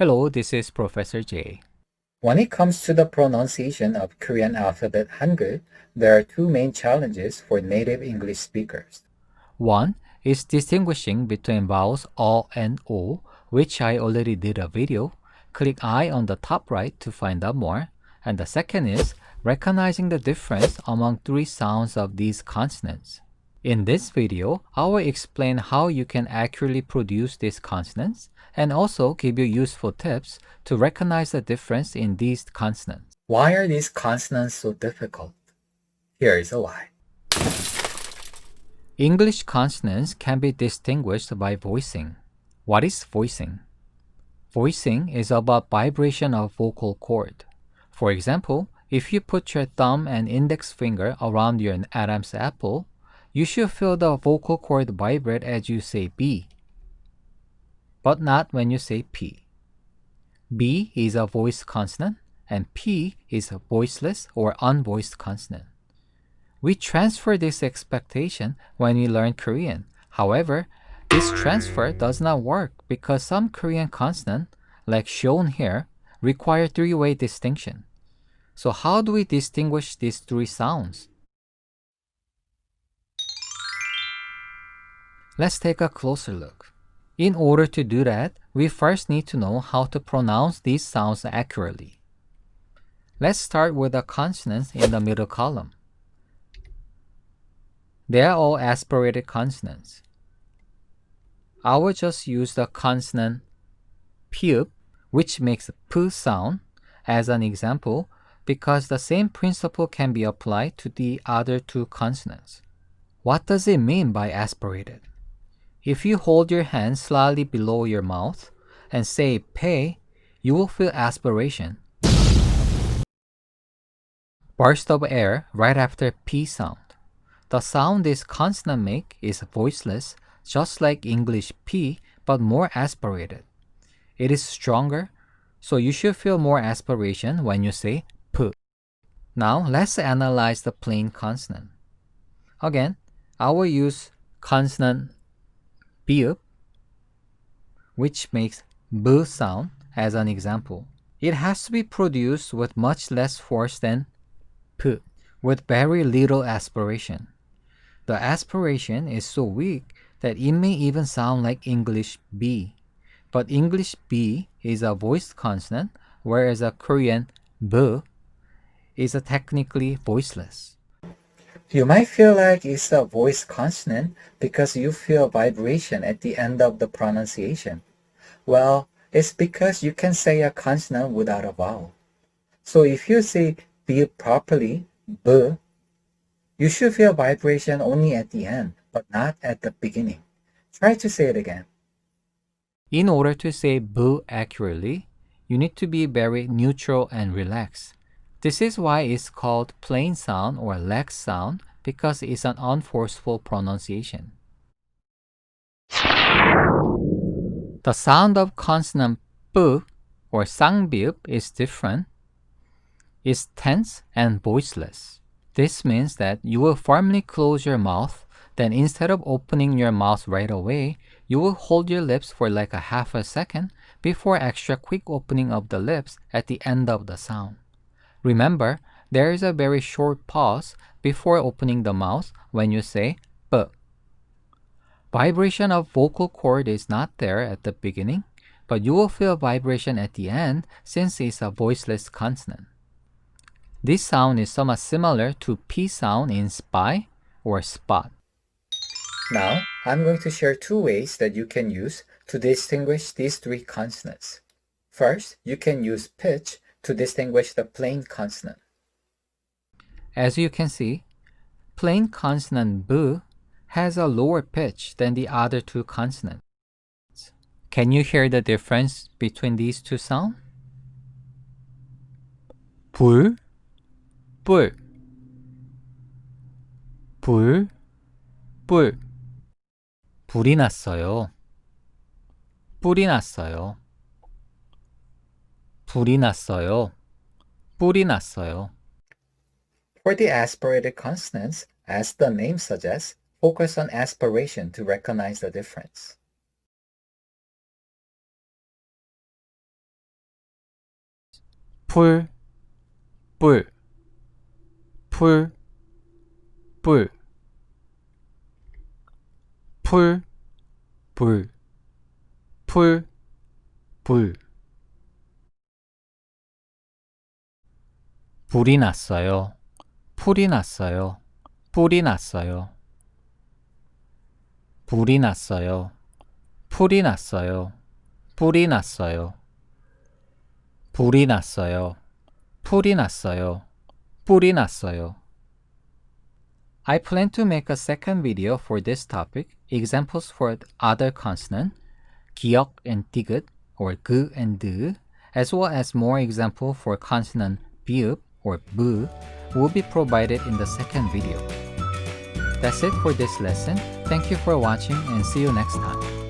Hello, this is Professor J. When it comes to the pronunciation of Korean alphabet Hangul, there are two main challenges for native English speakers. One is distinguishing between vowels O and O, which I already did a video. Click I on the top right to find out more. And the second is recognizing the difference among three sounds of these consonants. In this video, I will explain how you can accurately produce these consonants and also give you useful tips to recognize the difference in these consonants. Why are these consonants so difficult? Here is a why. English consonants can be distinguished by voicing. What is voicing? Voicing is about vibration of vocal cord. For example, if you put your thumb and index finger around your Adam's apple, you should feel the vocal cord vibrate as you say B, but not when you say P. B is a voiced consonant, and P is a voiceless or unvoiced consonant. We transfer this expectation when we learn Korean. However, this transfer does not work because some Korean consonants, like shown here, require three-way distinction. So how do we distinguish these three sounds? Let's take a closer look. In order to do that, we first need to know how to pronounce these sounds accurately. Let's start with the consonants in the middle column. They are all aspirated consonants. I will just use the consonant P, which makes P sound, as an example because the same principle can be applied to the other two consonants. What does it mean by aspirated? If you hold your hand slightly below your mouth and say pay, you will feel aspiration. Burst of air right after P sound. The sound this consonant make is voiceless, just like English P, but more aspirated. It is stronger, so you should feel more aspiration when you say P. Now, let's analyze the plain consonant. Again, I will use consonant B, which makes B sound, as an example. It has to be produced with much less force than P, with very little aspiration. The aspiration is so weak that it may even sound like English B. But English B is a voiced consonant, whereas a Korean B is a technically voiceless. You might feel like it's a voiced consonant because you feel vibration at the end of the pronunciation. Well, it's because you can say a consonant without a vowel. So if you say B properly, B, you should feel vibration only at the end, but not at the beginning. Try to say it again. In order to say B accurately, you need to be very neutral and relaxed. This is why it's called plain sound or lax sound because it's an unforceful pronunciation. The sound of consonant B or 쌍비읍 is different. It's tense and voiceless. This means that you will firmly close your mouth, then instead of opening your mouth right away, you will hold your lips for like a half a second before extra quick opening of the lips at the end of the sound. Remember, there is a very short pause before opening the mouth when you say B. Vibration of vocal cord is not there at the beginning, but you will feel vibration at the end since it's a voiceless consonant. This sound is somewhat similar to P sound in spy or spot. Now, I'm going to share two ways that you can use to distinguish these three consonants. First, you can use pitch to distinguish the plain consonant. As you can see, plain consonant B has a lower pitch than the other two consonants. Can you hear the difference between these two sounds? 불, 뿔, 불, 뿔. 불이 났어요. 뿔이 났어요. 불이 났어요. 뿔이 났어요. For the aspirated consonants, as the name suggests, focus on aspiration to recognize the difference. 풀, 뿔, 풀, 뿔, 풀, 불, 풀, 불. 불이 났어요. 풀이 났어요. 뿔이 났어요. 불이 났어요. 풀이 났어요. 뿔이 났어요. 불이 났어요. 풀이 났어요. 뿔이 났어요. I plan to make a second video for this topic, examples for other consonant, 기역 and 디귿, or 그 and 드, as well as more example for consonant 비읍 or 브, will be provided in the second video. That's it for this lesson. Thank you for watching and see you next time.